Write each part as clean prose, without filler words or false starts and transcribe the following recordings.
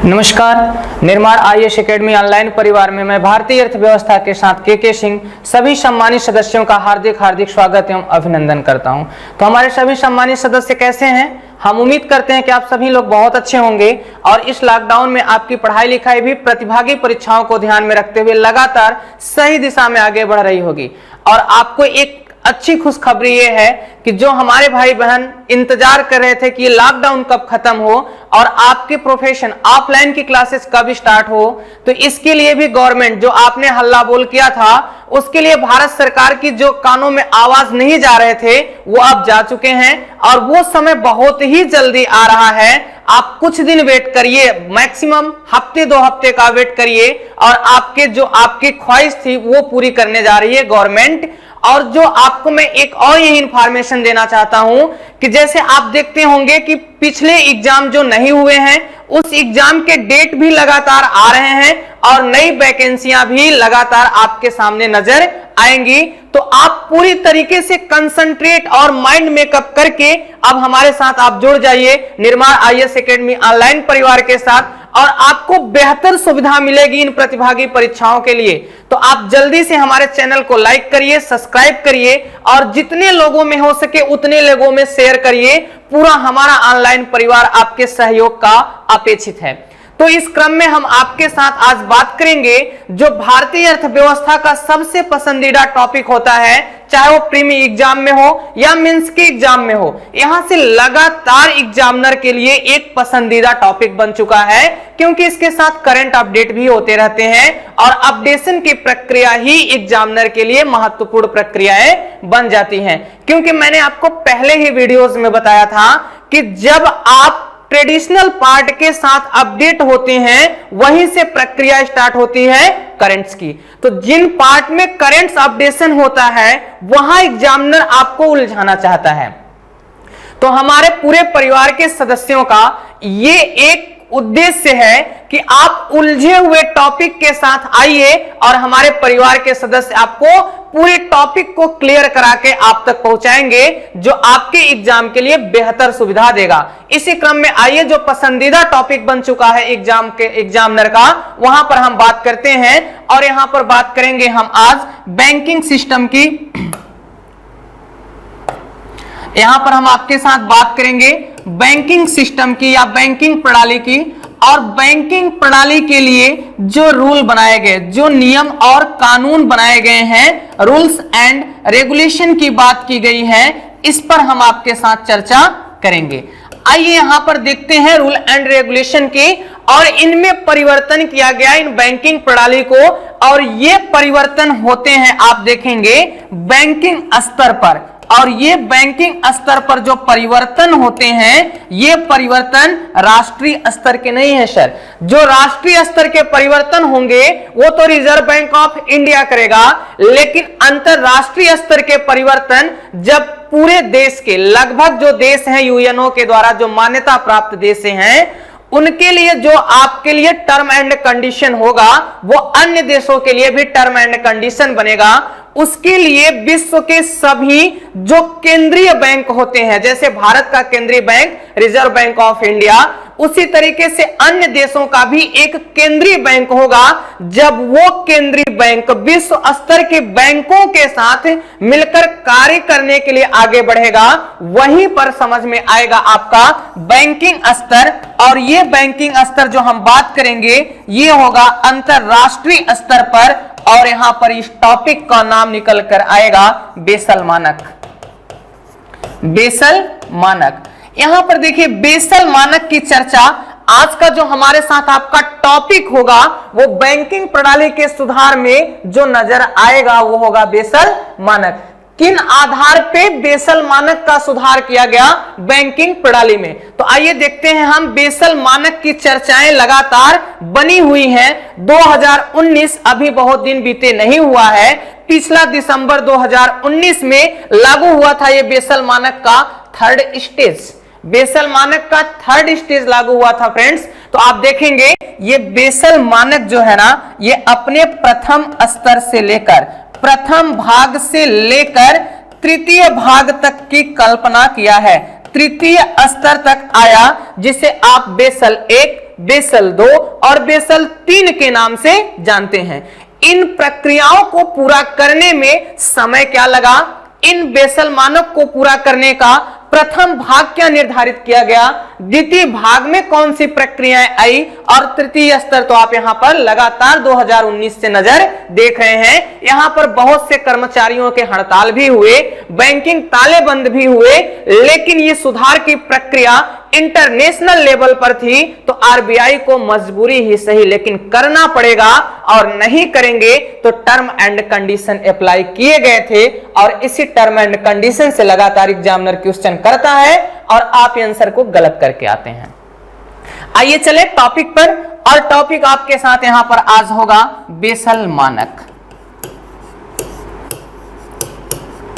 नमस्कार, निर्माण IAS academy online परिवार में मैं भारतीय अर्थव्यवस्था के साथ के सिंह सभी सम्मानित सदस्यों का हार्दिक स्वागत एवं अभिनंदन करता हूं। तो हमारे सभी सम्मानित सदस्य कैसे हैं? हम उम्मीद करते हैं कि आप सभी लोग बहुत अच्छे होंगे और इस लॉकडाउन में आपकी पढ़ाई लिखाई भी प्रतिभागी परीक्षाओं को ध्यान में रखते हुए लगातार सही दिशा में आगे बढ़ रही होगी। और आपको एक अच्छी खुशखबरी ये है कि जो हमारे भाई बहन इंतजार कर रहे थे कि ये लॉकडाउन कब खत्म हो और आपके प्रोफेशन ऑफलाइन की क्लासेस कब स्टार्ट हो, तो इसके लिए भी गवर्नमेंट जो आपने हल्ला बोल किया था उसके लिए भारत सरकार की जो कानों में आवाज नहीं जा रहे थे वो अब जा चुके हैं और वो समय बहुत ही जल्दी आ रहा है। आप कुछ दिन वेट करिए, मैक्सिमम हफ्ते 2 हफ्ते का वेट करिए और आपकी ख्वाहिश थी वो पूरी करने जा रही है गवर्नमेंट। और जो आपको मैं एक और यही इंफॉर्मेशन देना चाहता हूं कि जैसे आप देखते होंगे कि पिछले एग्जाम जो नहीं हुए हैं उस एग्जाम के डेट भी लगातार आ रहे हैं और नई वैकेंसियां भी लगातार आपके सामने नजर आएंगी। तो आप पूरी तरीके से कंसंट्रेट और माइंड मेकअप करके अब हमारे साथ आप जुड़ जाइए निर्माण आईएएस एकेडमी ऑनलाइन परिवार के साथ और आपको बेहतर सुविधा मिलेगी इन प्रतिभागी परीक्षाओं के लिए। तो आप जल्दी से हमारे चैनल को लाइक करिए, सब्सक्राइब करिए और जितने लोगों में हो सके उतने लोगों में शेयर करिए। पूरा हमारा ऑनलाइन परिवार आपके सहयोग का अपेक्षित है। तो इस क्रम में हम आपके साथ आज बात करेंगे जो भारतीय अर्थव्यवस्था का सबसे पसंदीदा टॉपिक होता है, चाहे वो प्रीमी एग्जाम में हो या मेंस के एग्जाम में हो। यहां से लगातार एग्जामिनर के लिए एक पसंदीदा टॉपिक बन चुका है क्योंकि इसके साथ करंट अपडेट भी होते रहते हैं और अपडेशन की प्रक्रिया ही एग्जामिनर के लिए महत्वपूर्ण प्रक्रियाएं बन जाती हैं। क्योंकि मैंने आपको पहले ही वीडियोस में बताया था कि जब आप ट्रेडिशनल पार्ट के साथ अपडेट होते हैं वहीं से प्रक्रिया स्टार्ट होती है करंट्स की। तो जिन पार्ट में करंट्स अपडेशन होता है वहां एग्जामिनर आपको उलझाना चाहता है। तो हमारे पूरे परिवार के सदस्यों का ये एक उद्देश्य है कि आप उलझे हुए टॉपिक के साथ आइए और हमारे परिवार के सदस्य आपको पूरे टॉपिक को क्लियर करा के आप तक पहुंचाएंगे जो आपके एग्जाम के लिए बेहतर सुविधा देगा। इसी क्रम में आइए जो पसंदीदा टॉपिक बन चुका है एग्जामिनर का वहां पर हम बात करते हैं और यहां पर बात करेंगे हम आज बैंकिंग सिस्टम की। यहां पर हम आपके साथ बात करेंगे बैंकिंग सिस्टम की या बैंकिंग प्रणाली की और बैंकिंग प्रणाली के लिए जो रूल बनाए गए, जो नियम और कानून बनाए गए हैं, रूल्स एंड रेगुलेशन की बात की गई है, इस पर हम आपके साथ चर्चा करेंगे। आइए यहां पर देखते हैं रूल एंड रेगुलेशन के और इनमें परिवर्तन किया गया इन बैंकिंग प्रणाली को और ये परिवर्तन होते हैं आप देखेंगे बैंकिंग स्तर पर। और ये बैंकिंग स्तर पर जो परिवर्तन होते हैं ये परिवर्तन राष्ट्रीय स्तर के नहीं है सर। जो राष्ट्रीय स्तर के परिवर्तन होंगे वो तो रिजर्व बैंक ऑफ इंडिया करेगा, लेकिन अंतरराष्ट्रीय स्तर के परिवर्तन जब पूरे देश के लगभग जो देश हैं यूएनओ के द्वारा जो मान्यता प्राप्त देश हैं उनके लिए जो आपके लिए टर्म एंड कंडीशन होगा वो अन्य देशों के लिए भी टर्म एंड कंडीशन बनेगा। उसके लिए विश्व के सभी जो केंद्रीय बैंक होते हैं, जैसे भारत का केंद्रीय bank reserve bank of India, उसी तरीके से अन्य देशों का भी एक केंद्रीय बैंक होगा। जब वो केंद्रीय बैंक विश्व स्तर के बैंकों के साथ मिलकर कार्य करने के लिए आगे बढ़ेगा वहीं पर समझ में आएगा आपका बैंकिंग स्तर। और ये बैंकिंग स्तर जो हम बात करेंगे ये होगा अंतरराष्ट्रीय स्तर पर और यहां पर इस टॉपिक का नाम निकल कर आएगा बेसल मानक। बेसल मानक, यहां पर देखिए बेसल मानक की चर्चा आज का जो हमारे साथ आपका टॉपिक होगा वो बैंकिंग प्रणाली के सुधार में जो नजर आएगा वो होगा बेसल मानक। किन आधार पे बेसल मानक का सुधार किया गया बैंकिंग प्रणाली में, तो आइए देखते हैं हम। बेसल मानक की चर्चाएं लगातार बनी हुई हैं। 2019 अभी बहुत दिन बीते नहीं हुआ है, पिछला दिसंबर 2019 में लागू हुआ था ये बेसल मानक का थर्ड स्टेज। बेसल मानक का थर्ड स्टेज लागू हुआ था फ्रेंड्स। तो आप देखेंगे ये बेसल मानक जो है ना ये अपने प्रथम स्तर से लेकर प्रथम भाग से लेकर तृतीय भाग तक की कल्पना किया है। तृतीय स्तर तक आया जिसे आप बेसल 1, बेसल 2 और बेसल 3 के नाम से जानते हैं। इन प्रक्रियाओं को पूरा करने में समय क्या लगा, इन बेसल मानक को पूरा करने का प्रथम भाग क्या निर्धारित किया गया, द्वितीय भाग में कौन सी प्रक्रियाएं आई, और तृतीय स्तर तो आप यहां पर लगातार 2019 से नजर देख रहे हैं। यहां पर बहुत से कर्मचारियों के हड़ताल भी हुए, बैंकिंग तालेबंद भी हुए, लेकिन ये सुधार की प्रक्रिया इंटरनेशनल लेवल पर थी, तो आरबीआई को मजबूरी ही सही लेकिन करना पड़ेगा, और नहीं करेंगे तो टर्म एंड कंडीशन अप्लाई किए गए थे, और इसी टर्म एंड कंडीशन से लगातार एग्जामिनर क्वेश्चन करता है और आप आंसर को गलत करके आते हैं। आइए चले टॉपिक पर, और टॉपिक आपके साथ यहां पर आज होगा बेसल मानक।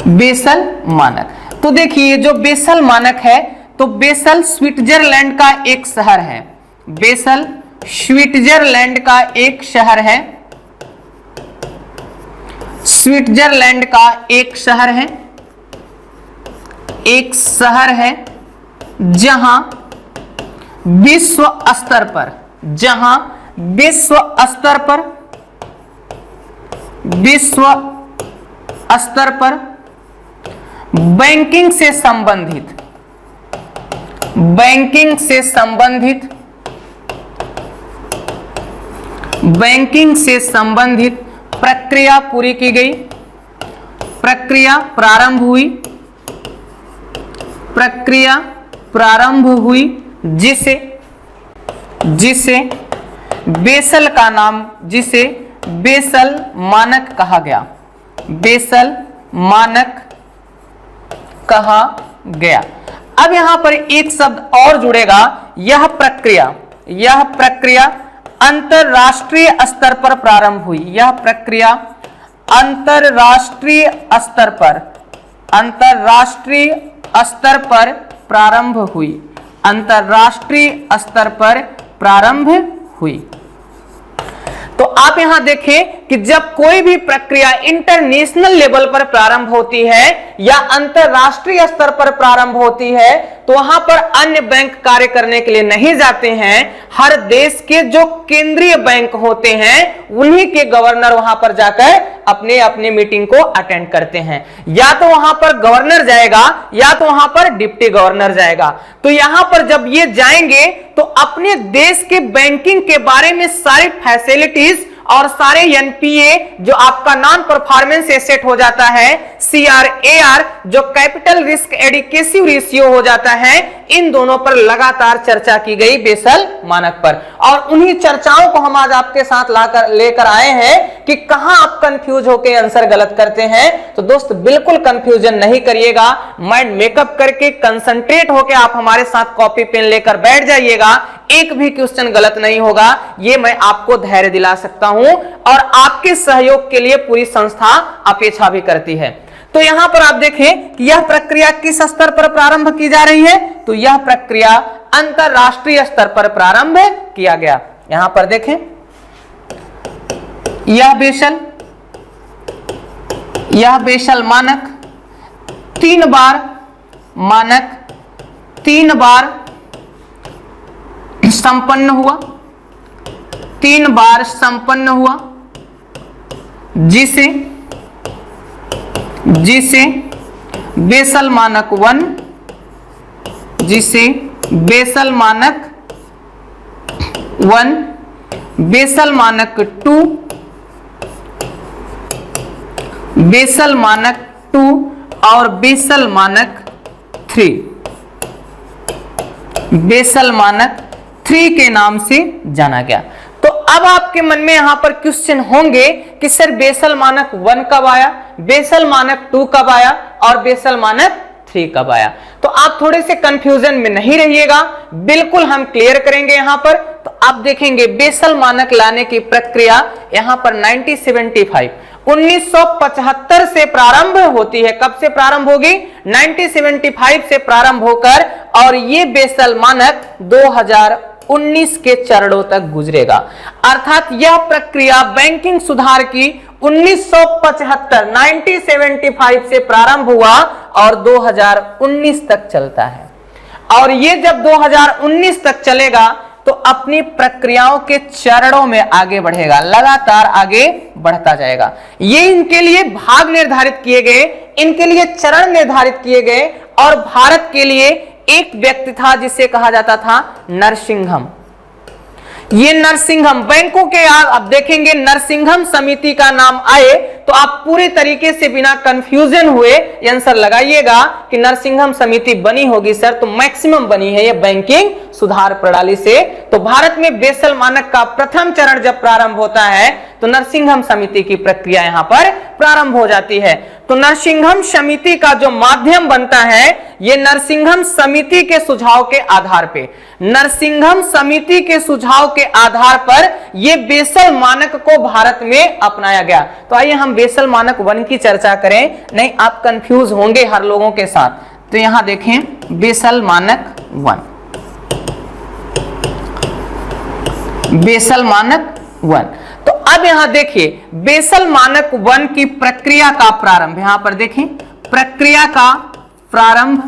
बेसल मानक, तो देखिए जो बेसल मानक है, तो बेसल स्विट्जरलैंड का एक शहर है, बेसल स्विट्जरलैंड का एक शहर है, स्विट्जरलैंड का एक शहर है, एक शहर है जहां विश्व स्तर पर, जहां विश्व स्तर पर, विश्व स्तर पर बैंकिंग से संबंधित, बैंकिंग से संबंधित, बैंकिंग से संबंधित प्रक्रिया पूरी की गई, प्रक्रिया प्रारंभ हुई, प्रक्रिया प्रारंभ हुई, जिसे जिसे बेसल का नाम, जिसे बेसल मानक कहा गया, बेसल मानक कहा गया। अब यहां पर एक शब्द और जुड़ेगा, यह प्रक्रिया, यह प्रक्रिया अंतरराष्ट्रीय स्तर पर प्रारंभ हुई, यह प्रक्रिया अंतरराष्ट्रीय स्तर पर, अंतरराष्ट्रीय स्तर पर प्रारंभ हुई, अंतरराष्ट्रीय स्तर पर प्रारंभ हुई। तो आप यहां देखें कि जब कोई भी प्रक्रिया इंटरनेशनल लेवल पर प्रारंभ होती है या अंतरराष्ट्रीय स्तर पर प्रारंभ होती है, तो वहां पर अन्य बैंक कार्य करने के लिए नहीं जाते हैं। हर देश के जो केंद्रीय बैंक होते हैं उन्हीं के गवर्नर वहां पर जाकर अपने अपने मीटिंग को अटेंड करते हैं। या तो वहां पर गवर्नर जाएगा या तो वहां पर डिप्टी गवर्नर जाएगा। तो यहां पर जब ये जाएंगे तो अपने देश के बैंकिंग के बारे में सारी फैसिलिटीज और सारे एनपीए जो आपका नॉन परफॉर्मेंस एसेट हो जाता है, सीआरएआर जो कैपिटल रिस्क एडिक्वेसी रेशियो हो जाता है, इन दोनों पर लगातार चर्चा की गई बेसल मानक पर। और उन्हीं चर्चाओं को हम आज आपके साथ लेकर आए हैं कि कहां आप कंफ्यूज होकर आंसर गलत करते हैं। तो दोस्त बिल्कुल कंफ्यूजन नहीं करिएगा, माइंड मेकअप करके कंसंट्रेट होकर आप हमारे साथ कॉपी पेन लेकर बैठ जाइएगा, एक भी क्वेश्चन गलत नहीं होगा, ये मैं आपको धैर्य दिला सकता हूं। और आपके सहयोग के लिए पूरी संस्था अपेक्षा भी करती है। तो यहां पर आप देखें कि यह प्रक्रिया किस स्तर पर प्रारंभ की जा रही है, तो यह प्रक्रिया अंतरराष्ट्रीय स्तर पर प्रारंभ किया गया। यहां पर देखें यह बेसल मानक 3 बार संपन्न हुआ, 3 बार संपन्न हुआ, जिसे बेसल मानक 1, जिसे बेसल मानक 1, बेसल मानक 2, बेसल मानक 2 और बेसल मानक 3, बेसल मानक 3 के नाम से जाना गया। तो अब आपके मन में यहां पर क्वेश्चन होंगे कि सर बेसल मानक 1 कब आया, बेसल मानक 2 कब आया और बेसल मानक 3 कब आया। तो आप थोड़े से कंफ्यूजन में नहीं रहिएगा, बिल्कुल हम क्लियर करेंगे यहां पर। तो आप देखेंगे बेसल मानक लाने की प्रक्रिया यहां पर 1975 से प्रारंभ होती है। कब से प्रारंभ होगी, 1975 से प्रारंभ होकर, और ये बेसल मानक 2019 के चरणों तक गुजरेगा। अर्थात यह प्रक्रिया बैंकिंग सुधार की 1975 से प्रारंभ हुआ और 2019 तक चलता है। और ये जब 2019 तक चलेगा तो अपनी प्रक्रियाओं के चरणों में आगे बढ़ेगा, लगातार आगे बढ़ता जाएगा। ये इनके लिए भाग निर्धारित किए गए, इनके लिए चरण निर्धारित किए गए, और भारत के लिए एक व्यक्ति था जिसे कहा जाता था नरसिंघम। ये नरसिंघम, बैंकों के आप देखेंगे नरसिंघम समिति का नाम आए तो आप पूरी तरीके से बिना कंफ्यूजन हुए आंसर लगाइएगा कि नरसिंघम समिति बनी होगी सर, तो मैक्सिमम बनी है ये बैंकिंग सुधार प्रणाली से। तो भारत में बेसल मानक का प्रथम चरण जब प्रारंभ होता है तो नरसिंघम समिति की प्रक्रिया यहां पर प्रारंभ हो जाती है। तो नरसिंघम समिति का जो माध्यम बनता है ये नरसिंघम समिति के सुझाव के आधार पे, नरसिंघम समिति के सुझाव के आधार पर ये बेसल मानक को भारत में अपनाया गया। तो आइए हम बेसल मानक 1 की चर्चा करें, नहीं आप कंफ्यूज होंगे हर लोगों के साथ। तो यहां देखें बेसल मानक 1, बेसल मानक 1। तो अब यहां देखिए बेसल मानक 1 की प्रक्रिया का प्रारंभ, यहां पर देखें प्रक्रिया का प्रारंभ,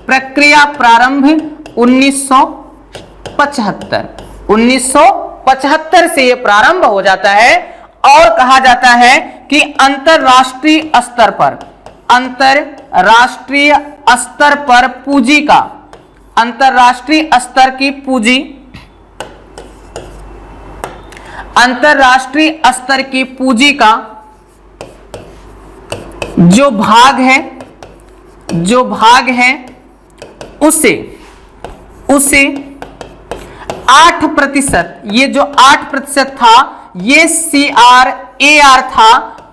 प्रक्रिया प्रारंभ 1975 से यह प्रारंभ हो जाता है और कहा जाता है कि अंतरराष्ट्रीय स्तर पर, अंतरराष्ट्रीय स्तर पर पूंजी का, अंतरराष्ट्रीय स्तर की पूंजी, अंतरराष्ट्रीय स्तर की पूंजी का जो भाग है, जो भाग है उसे 8%, ये जो 8% था ये CRAR था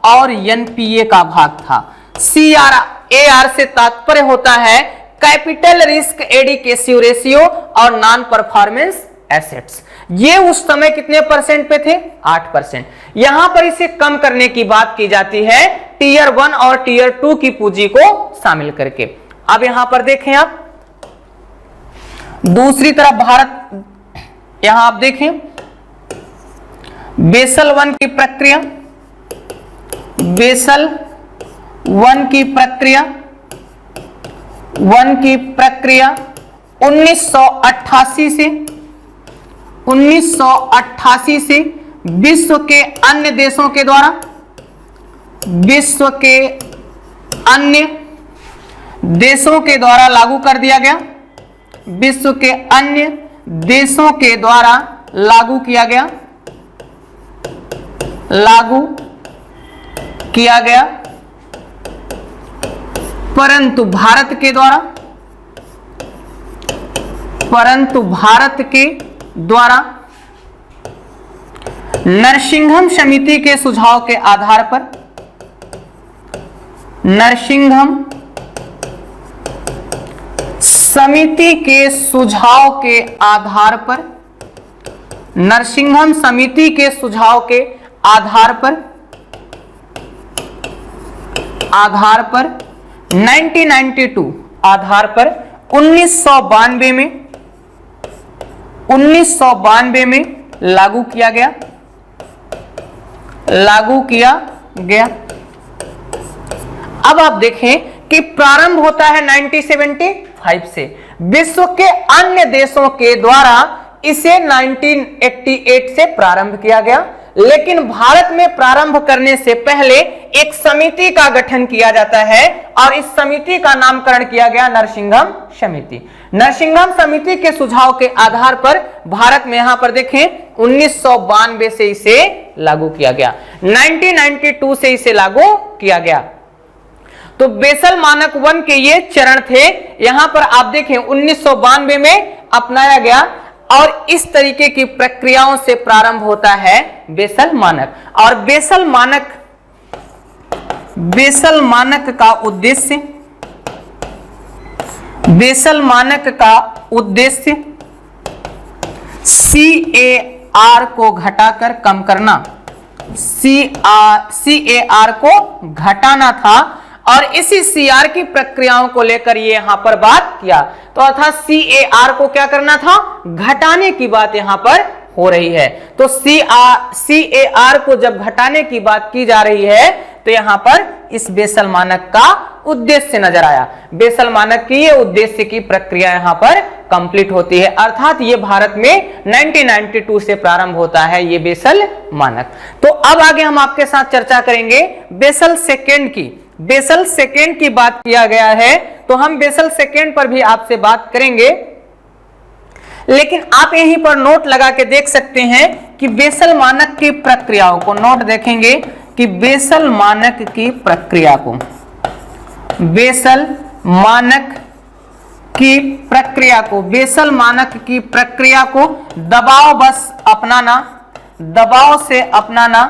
और NPA का भाग था। CRAR से तात्पर्य होता है कैपिटल रिस्क एडिक्वेसी रेशियो और नॉन परफॉर्मेंस एसेट्स। ये उस समय कितने परसेंट पे थे? 8%। यहां पर इसे कम करने की बात की जाती है टीयर 1 और टीयर 2 की पूंजी को शामिल करके। अब यहां पर देखें आप दूसरी तरफ भारत, यहां आप देखें बेसल 1 की प्रक्रिया, बेसल 1 की प्रक्रिया, 1 की प्रक्रिया 1988 से विश्व के अन्य देशों के द्वारा, विश्व के अन्य देशों के द्वारा लागू कर दिया गया, विश्व के अन्य देशों के द्वारा लागू किया गया, लागू किया गया, परंतु भारत के द्वारा, परंतु भारत के द्वारा नरसिंघम समिति के सुझाव के आधार पर, नरसिंघम समिति के सुझाव के आधार पर, नरसिंघम समिति के सुझाव के आधार पर 1992 आधार पर 1992 में लागू किया गया, लागू किया गया। अब आप देखें कि प्रारंभ होता है 1975 से, विश्व के अन्य देशों के द्वारा इसे 1988 से प्रारंभ किया गया, लेकिन भारत में प्रारंभ करने से पहले एक समिति का गठन किया जाता है और इस समिति का नामकरण किया गया नरसिंघम समिति। नरसिंघम समिति के सुझाव के आधार पर भारत में यहां पर देखें 1992 से इसे लागू किया गया, 1992 से इसे लागू किया गया। तो बेसल मानक 1 के ये चरण थे, यहां पर आप देखें 1992 में अपनाया गया और इस तरीके की प्रक्रियाओं से प्रारंभ होता है बेसल मानक। और बेसल मानक का उद्देश्य, बेसल मानक का उद्देश्य CAR को घटाकर कम करना, CAR को घटाना था और इसी CR की प्रक्रियाओं को लेकर ये यहां पर बात किया। तो अर्थात CAR को क्या करना था? घटाने की बात यहां पर हो रही है। तो CAR को जब घटाने की बात की जा रही है तो यहां पर इस बेसल मानक का उद्देश्य नजर आया। बेसल मानक की ये उद्देश्य की प्रक्रिया यहां पर कंप्लीट होती है, अर्थात ये भारत में 1992 से प्रारंभ होता है ये बेसल मानक। तो अब आगे हम आपके साथ चर्चा करेंगे बेसल सेकेंड की। बेसल सेकेंड की बात किया गया है तो हम बेसल सेकेंड पर भी आपसे बात करेंगे, लेकिन आप यहीं पर नोट लगा के देख सकते हैं कि बेसल मानक की प्रक्रियाओं को नोट देखेंगे कि बेसल मानक की प्रक्रिया को, बेसल मानक की प्रक्रिया को, बेसल मानक की प्रक्रिया को दबाव बस अपनाना, दबाव से अपनाना,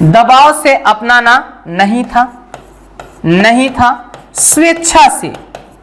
दबाव से अपनाना नहीं था, नहीं था, स्वेच्छा से,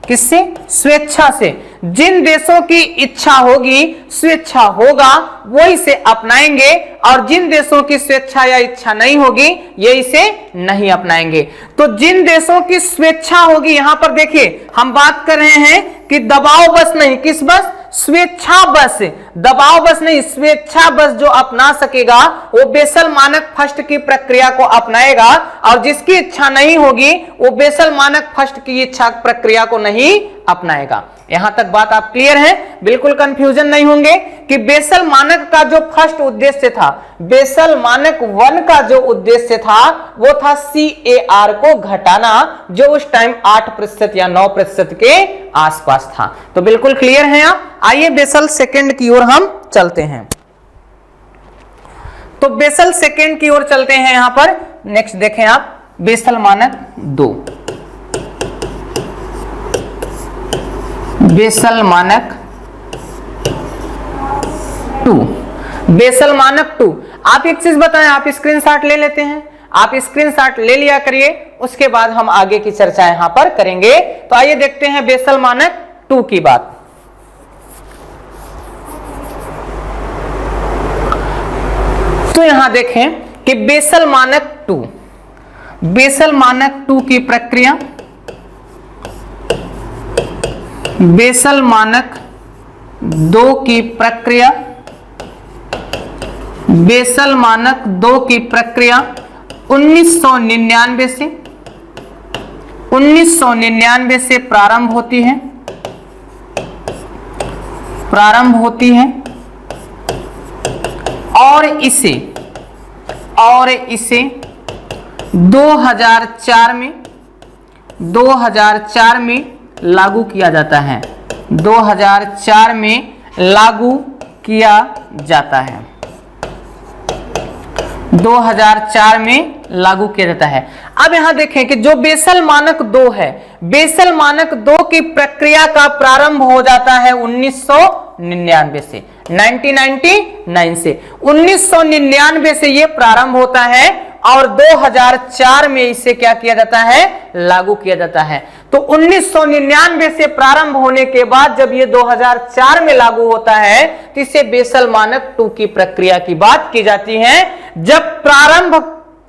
किससे? स्वेच्छा से। जिन देशों की इच्छा होगी, स्वेच्छा होगा, वो इसे अपनाएंगे, और जिन देशों की स्वेच्छा या इच्छा नहीं होगी ये इसे नहीं अपनाएंगे। तो जिन देशों की स्वेच्छा होगी, यहां पर देखिए हम बात कर रहे हैं कि दबाव बस नहीं, किस बस? स्वेच्छा बस, दबाव बस नहीं, स्वेच्छा बस जो अपना सकेगा वो बेसल मानक फर्स्ट की प्रक्रिया को अपनाएगा, और जिसकी इच्छा नहीं होगी वो बेसल मानक फर्स्ट की इच्छा प्रक्रिया को नहीं अपनाएगा। यहां तक बात आप क्लियर है? बिल्कुल कंफ्यूजन नहीं होंगे कि बेसल मानक का जो फर्स्ट उद्देश्य था, बेसल मानक 1 का जो उद्देश्य था वो था CAR को घटाना, जो उस टाइम 8% या 9% के आसपास था। तो बिल्कुल क्लियर है आप? आइए बेसल सेकेंड की ओर हम चलते हैं। तो बेसल सेकेंड की ओर चलते हैं। यहां पर नेक्स्ट देखें आप, बेसल मानक 2, बेसल मानक 2, बेसल मानक 2। आप एक चीज बताएं, आप स्क्रीनशॉट ले लेते हैं? आप स्क्रीनशॉट ले लिया करिए, उसके बाद हम आगे की चर्चा यहां पर करेंगे। तो आइए देखते हैं बेसल मानक 2 की बात। तो यहां देखें कि बेसल मानक 2, बेसल मानक 2 की प्रक्रिया, बेसल मानक 2 की प्रक्रिया, बेसल मानक 2 की प्रक्रिया 1999 से, 1999 से प्रारंभ होती है, प्रारंभ होती है, और इसे 2004 में, 2004 में लागू किया जाता है, 2004 में लागू किया जाता है, 2004 में लागू किया जाता है। अब यहां देखें कि जो बेसल मानक 2 है, बेसल मानक 2 की प्रक्रिया का प्रारंभ हो जाता है 1999 से, 1999 से, 1999 से यह प्रारंभ होता है, और 2004 में इसे क्या किया जाता है? लागू किया जाता है। तो 1999 से प्रारंभ होने के बाद जब ये 2004 में लागू होता है तो इसे बेसल मानक 2 की प्रक्रिया की बात की जाती है। जब प्रारंभ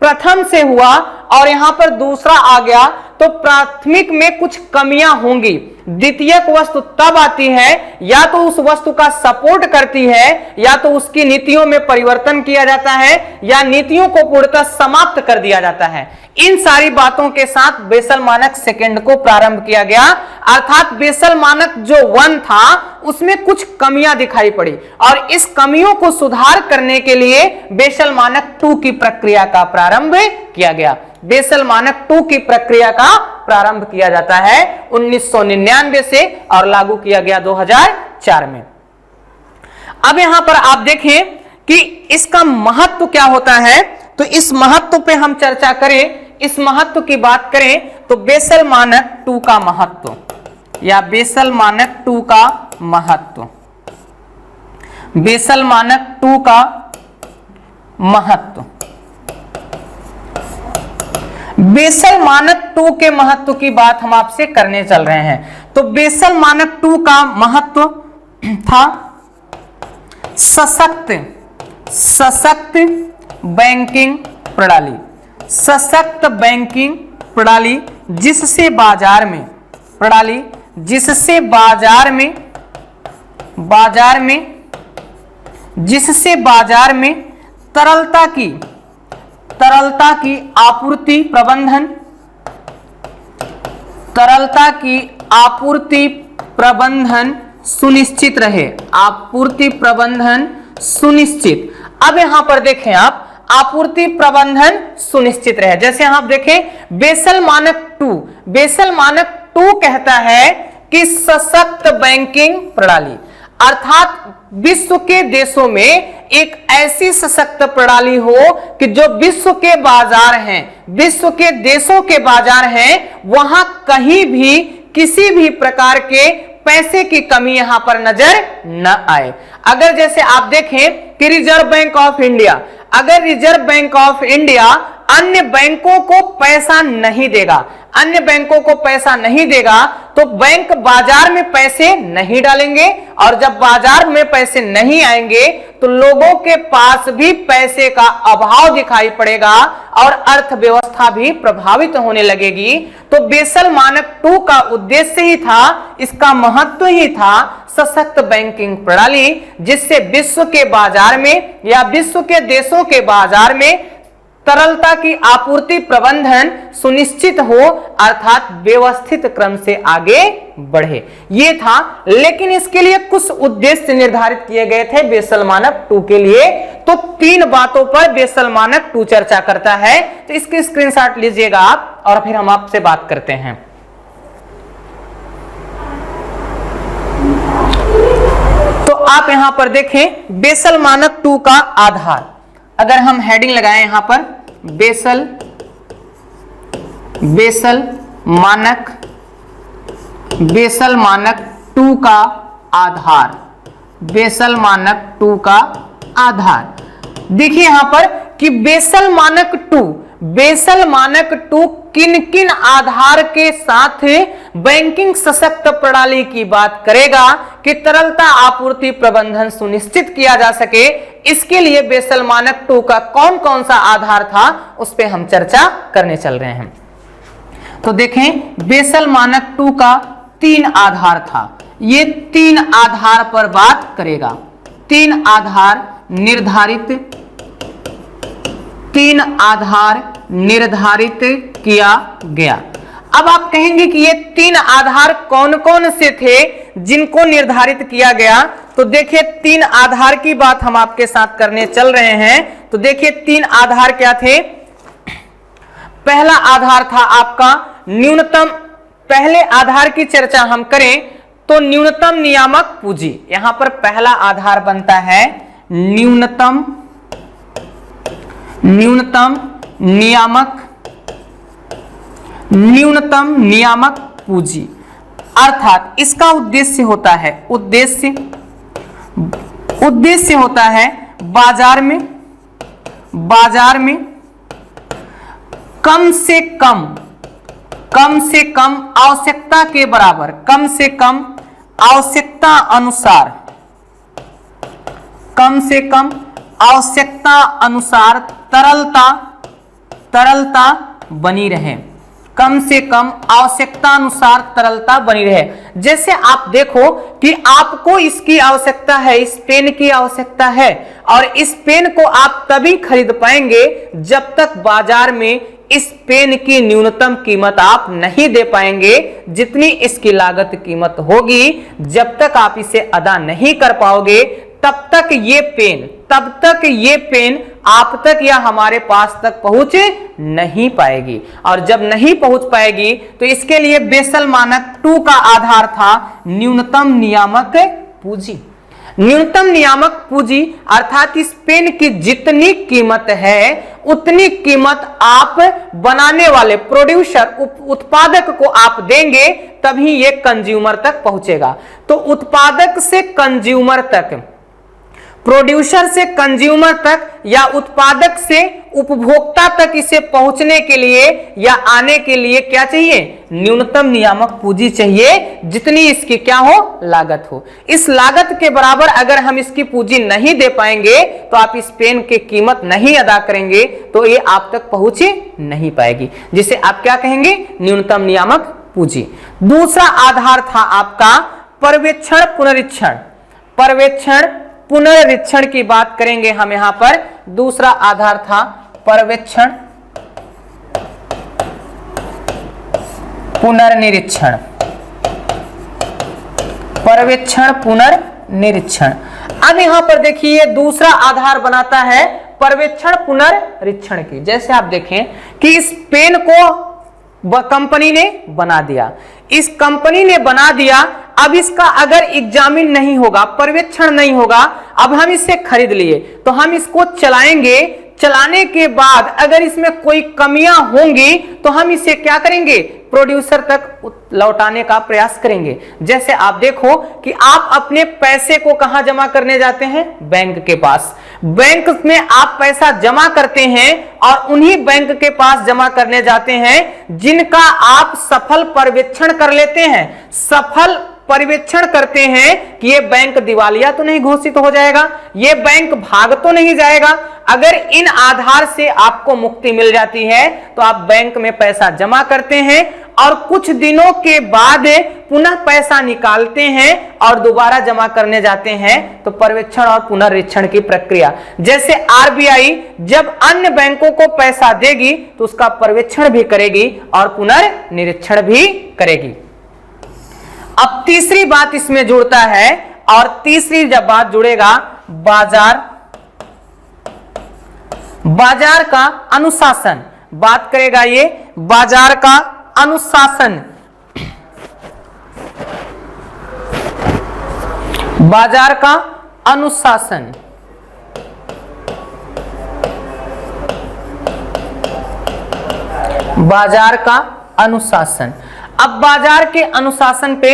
प्रथम से हुआ और यहां पर दूसरा आ गया तो प्राथमिक में कुछ कमियां होंगी, द्वितीयक वस्तु तब आती है या तो उस वस्तु का सपोर्ट करती है या तो उसकी नीतियों में परिवर्तन किया जाता है या नीतियों को पूर्णतः समाप्त कर दिया जाता है। इन सारी बातों के साथ बेसल मानक सेकंड को प्रारंभ किया गया, अर्थात बेसल मानक जो 1 था उसमें कुछ कमियां दिखाई पड़ी और इस कमियों को सुधार करने के लिए बेसल मानक 2 की प्रक्रिया का प्रारंभ किया गया। बेसल मानक 2 की प्रक्रिया का प्रारंभ किया जाता है 1999 से और लागू किया गया 2004 में। अब यहां पर आप देखें कि इसका महत्व क्या होता है, तो इस महत्व पे हम चर्चा करें, इस महत्व की बात करें तो बेसल मानक 2 का महत्व या बेसल मानक 2 का महत्व, बेसल मानक 2 का महत्व, बेसल मानक 2 के महत्व की बात हम आपसे करने चल रहे हैं। तो बेसल मानक 2 का महत्व था सशक्त बैंकिंग प्रणाली, सशक्त बैंकिंग प्रणाली जिससे बाजार में, प्रणाली जिससे बाजार में, जिससे बाजार में तरलता की आपूर्ति प्रबंधन, तरलता की आपूर्ति प्रबंधन सुनिश्चित रहे, आपूर्ति प्रबंधन सुनिश्चित। अब यहां पर देखें आप, आपूर्ति प्रबंधन सुनिश्चित रहे। जैसे आप देखें बेसल मानक 2, बेसल मानक 2 कहता है कि सशक्त बैंकिंग प्रणाली, अर्थात विश्व के देशों में एक ऐसी सशक्त प्रणाली हो कि जो विश्व के बाजार हैं, विश्व के देशों के बाजार हैं, वहां कहीं भी किसी भी प्रकार के पैसे की कमी यहां पर नजर न आए। अगर जैसे आप देखें कि रिजर्व बैंक ऑफ इंडिया, अगर रिजर्व बैंक ऑफ इंडिया अन्य बैंकों को पैसा नहीं देगा, अन्य बैंकों को पैसा नहीं देगा, तो बैंक बाजार में पैसे नहीं डालेंगे, और जब बाजार में पैसे नहीं आएंगे तो लोगों के पास भी पैसे का अभाव दिखाई पड़ेगा और अर्थव्यवस्था भी प्रभावित होने लगेगी। तो बेसल मानक 2 का उद्देश्य ही था, इसका महत्व ही था सशक्त बैंकिंग प्रणाली, जिससे विश्व के बाजार में या विश्व के देशों के बाजार में तरलता की आपूर्ति प्रबंधन सुनिश्चित हो, अर्थात व्यवस्थित क्रम से आगे बढ़े, ये था। लेकिन इसके लिए कुछ उद्देश्य निर्धारित किए गए थे बेसल मानक 2 के लिए। तो 3 बातों पर बेसल मानक 2 चर्चा करता है, तो इसके स्क्रीनशॉट लीजिएगा आप और फिर हम आपसे बात करते हैं। तो आप यहां पर देखें बेसल मानक 2 का आधार, अगर हम हेडिंग लगाएं यहां पर बेसल मानक 2 का आधार, बेसल मानक 2 का आधार। देखिए यहां पर कि बेसल मानक 2 किन किन आधार के साथ बैंकिंग सशक्त प्रणाली की बात करेगा कि तरलता आपूर्ति प्रबंधन सुनिश्चित किया जा सके। इसके लिए बेसल मानक 2 का कौन कौन सा आधार था, उस पे हम चर्चा करने चल रहे हैं। तो देखें बेसल मानक 2 का 3 आधार था, ये 3 आधार पर बात करेगा। 3 आधार निर्धारित किया गया। अब आप कहेंगे कि ये 3 आधार कौन कौन से थे जिनको निर्धारित किया गया। तो देखिए 3 आधार की बात हम आपके साथ करने चल रहे हैं। तो देखिए 3 आधार क्या थे। पहला आधार था आपका न्यूनतम, पहले आधार की चर्चा हम करें तो न्यूनतम नियामक पूंजी। यहां पर पहला आधार बनता है न्यूनतम नियामक पूंजी, अर्थात इसका उद्देश्य होता है बाजार में कम से कम आवश्यकता के बराबर, कम से कम आवश्यकता अनुसार तरलता बनी रहे, कम से कम आवश्यकता अनुसार तरलता बनी रहे। जैसे आप देखो कि आपको इसकी आवश्यकता है, इस पेन की आवश्यकता है, और इस पेन को आप तभी खरीद पाएंगे जब तक बाजार में इस पेन की न्यूनतम कीमत आप नहीं दे पाएंगे। जितनी इसकी लागत कीमत होगी, जब तक आप इसे अदा नहीं कर पाओगे तब तक ये पेन आप तक या हमारे पास तक पहुंच नहीं पाएगी, और जब नहीं पहुंच पाएगी तो इसके लिए बेसल मानक 2 का आधार था न्यूनतम नियामक पूंजी। न्यूनतम नियामक पूंजी अर्थात इस पेन की जितनी कीमत है उतनी कीमत आप बनाने वाले प्रोड्यूसर, उत्पादक को आप देंगे, तभी ये कंज्यूमर तक पहुंचेगा। तो उत्पादक से कंज्यूमर तक, प्रोड्यूसर से कंज्यूमर तक, या उत्पादक से उपभोक्ता तक इसे पहुंचने के लिए या आने के लिए क्या चाहिए, न्यूनतम नियामक पूंजी चाहिए, जितनी इसकी क्या हो, लागत हो। इस लागत के बराबर अगर हम इसकी पूंजी नहीं दे पाएंगे तो आप इस पेन की कीमत नहीं अदा करेंगे तो ये आप तक पहुंच नहीं पाएगी, जिसे आप क्या कहेंगे, न्यूनतम नियामक पूंजी। दूसरा आधार था आपका पर्यवेक्षण पुनरीक्षण की बात करेंगे हम यहां पर। दूसरा आधार था पर्यवेक्षण पुनर्निरीक्षण। पर्यवेक्षण पुनर्निरीक्षण। अब यहां पर देखिए दूसरा आधार बनाता है पर्यवेक्षण पुनर्निरीक्षण की। जैसे आप देखें कि इस पेन को कंपनी ने बना दिया, इस कंपनी ने बना दिया, अब इसका अगर एग्जामिन नहीं होगा, पर्यवेक्षण नहीं होगा, अब हम इसे खरीद लिए तो हम इसको चलाएंगे, चलाने के बाद अगर इसमें कोई कमियां होंगी तो हम इसे क्या करेंगे, प्रोड्यूसर तक लौटाने का प्रयास करेंगे। जैसे आप देखो कि आप अपने पैसे को कहां जमा करने जाते हैं, बैंक के पास। बैंक में आप पैसा जमा करते हैं और उन्हीं बैंक के पास जमा करने जाते हैं जिनका आप सफल पर्यवेक्षण कर लेते हैं, सफल पर्यवेक्षण करते हैं कि ये बैंक दिवालिया तो नहीं घोषित हो जाएगा, ये बैंक भाग तो नहीं जाएगा। अगर इन आधार से आपको मुक्ति मिल जाती है तो आप बैंक में पैसा जमा करते हैं और कुछ दिनों के बाद पुनः पैसा निकालते हैं और दोबारा जमा करने जाते हैं। तो पर्यवेक्षण और पुनर्निरीक्षण की प्रक्रिया, जैसे आरबीआई जब अन्य बैंकों को पैसा देगी तो उसका पर्यवेक्षण भी करेगी और पुनर्निरीक्षण भी करेगी। अब तीसरी बात इसमें जुड़ता है और तीसरी जब बात जुड़ेगा बाजार का अनुशासन, बात करेगा ये बाजार का अनुशासन। बाजार का अनुशासन, बाजार का अनुशासन। अब बाजार के अनुशासन पे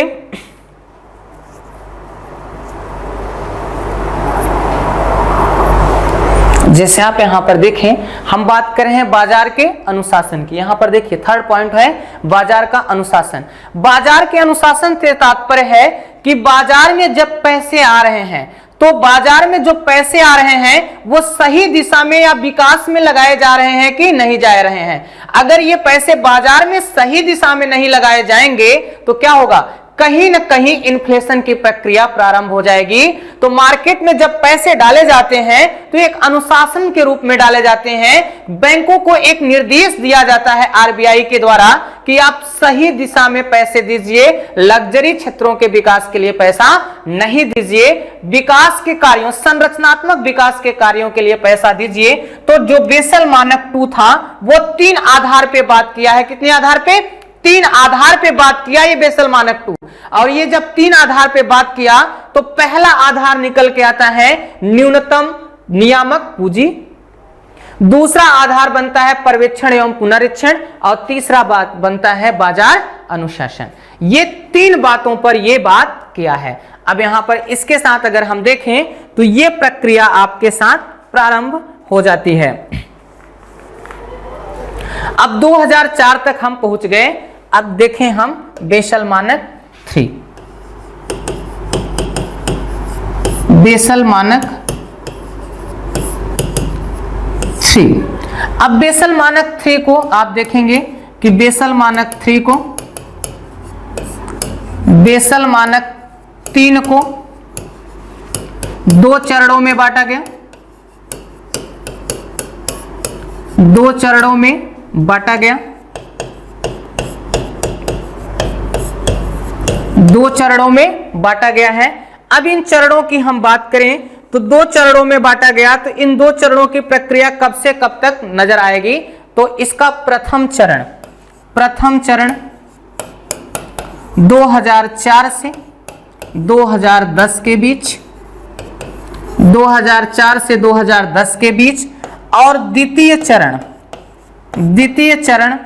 जैसे आप यहां पर देखें, हम बात कर रहे हैं बाजार के अनुशासन की। यहां पर देखिए थर्ड पॉइंट है बाजार का अनुशासन। बाजार के अनुशासन से तात्पर्य है कि बाजार में जब पैसे आ रहे हैं तो बाजार में जो पैसे आ रहे हैं वो सही दिशा में या विकास में लगाए जा रहे हैं कि नहीं जा रहे हैं। अगर ये पैसे बाजार में सही दिशा में नहीं लगाए जाएंगे तो क्या होगा, कहीं ना कहीं इन्फ्लेशन की प्रक्रिया प्रारंभ हो जाएगी। तो मार्केट में जब पैसे डाले जाते हैं तो एक अनुशासन के रूप में डाले जाते हैं। बैंकों को एक निर्देश दिया जाता है आरबीआई के द्वारा कि आप सही दिशा में पैसे दीजिए, लग्जरी क्षेत्रों के विकास के लिए पैसा नहीं दीजिए, विकास के कार्यों, संरचनात्मक विकास के कार्यों के लिए पैसा दीजिए। तो जो बेसल मानक 2 था वो 3 आधार पे बात किया है। कितने आधार पे, 3 आधार पे बात किया ये बेसल मानक 2। और ये जब 3 आधार पे बात किया तो पहला आधार निकल के आता है न्यूनतम नियामक पूंजी, दूसरा आधार बनता है पर्यवेक्षण एवं पुनरीक्षण और तीसरा बात बनता है बाजार अनुशासन। ये 3 बातों पर ये बात किया है। अब यहां पर इसके साथ अगर हम देखें तो ये प्रक्रिया आपके साथ प्रारंभ हो जाती है। अब 2004 तक हम पहुंच गए। अब देखें हम बेसल मानक 3, बेसल मानक 3। अब बेसल मानक 3 को आप देखेंगे कि बेसल मानक 3 को, बेसल मानक 3 को 2 चरणों में बांटा गया, 2 चरणों में बांटा गया, 2 चरणों में बांटा गया है। अब इन चरणों की हम बात करें तो 2 चरणों में बांटा गया, तो इन 2 चरणों की प्रक्रिया कब से कब तक नजर आएगी। तो इसका प्रथम चरण 2004 से 2010 के बीच, 2004 से 2010 के बीच, और द्वितीय चरण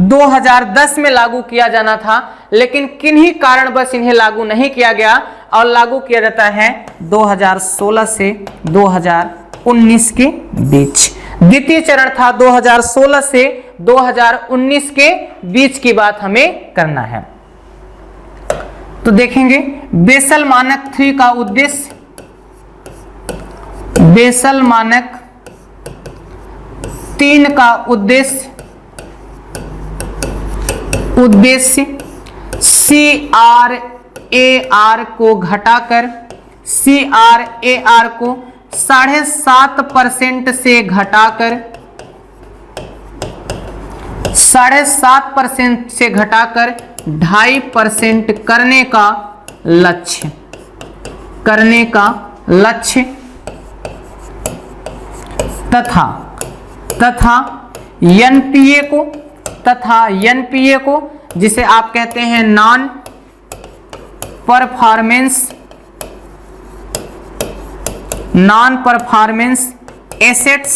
2010 में लागू किया जाना था, लेकिन किन्हीं कारणवश इन्हें लागू नहीं किया गया और लागू किया जाता है 2016 से 2019 के बीच। द्वितीय चरण था 2016 से 2019 के बीच की बात हमें करना है। तो देखेंगे बेसल मानक 3 का उद्देश्य, बेसल मानक 3 का उद्देश्य CRAR को घटाकर, CRAR को 7.5% से घटाकर 2.5% करने का लक्ष्य, करने का लक्ष्य, तथा एनपीए को जिसे आप कहते हैं नॉन परफॉर्मेंस एसेट,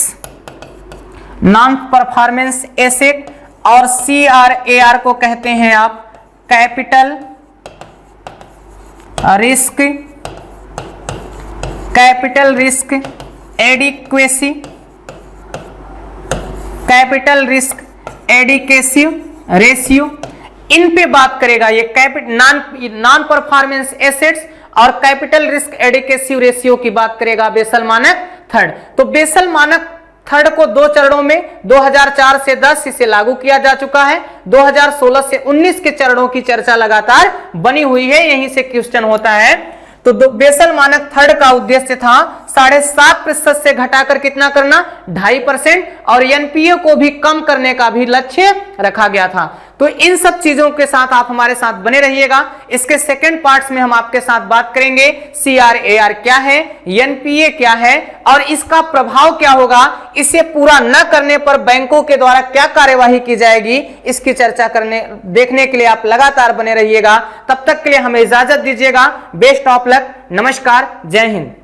और CRAR को कहते हैं आप कैपिटल रिस्क एडिक्वेसी रेशियो। इन पे बात करेगा ये नॉन परफॉर्मेंस एसेट्स और कैपिटल रिस्क एडिक्वेसी रेशियो की बात करेगा बेसल मानक थर्ड। तो बेसल मानक थर्ड को 2 चरणों में 2004 से 10 इसे लागू किया जा चुका है, 2016 से 19 के चरणों की चर्चा लगातार बनी हुई है, यहीं से क्वेश्चन होता है। तो बेसल मानक थर्ड का उद्देश्य था 7.5% से घटाकर कितना करना, 2.5%, और एनपीए को भी कम करने का भी लक्ष्य रखा गया था। तो इन सब चीजों के साथ आप हमारे साथ बने रहिएगा। इसके सेकंड पार्ट्स में हम आपके साथ बात करेंगे CRAR क्या है, एनपीए क्या है और इसका प्रभाव क्या होगा, इसे पूरा न करने पर बैंकों के द्वारा क्या कार्यवाही की जाएगी, इसकी चर्चा देखने के लिए आप लगातार बने रहिएगा। तब तक के लिए हमें इजाजत दीजिएगा। बेस्ट ऑफ लक, नमस्कार, जय हिंद।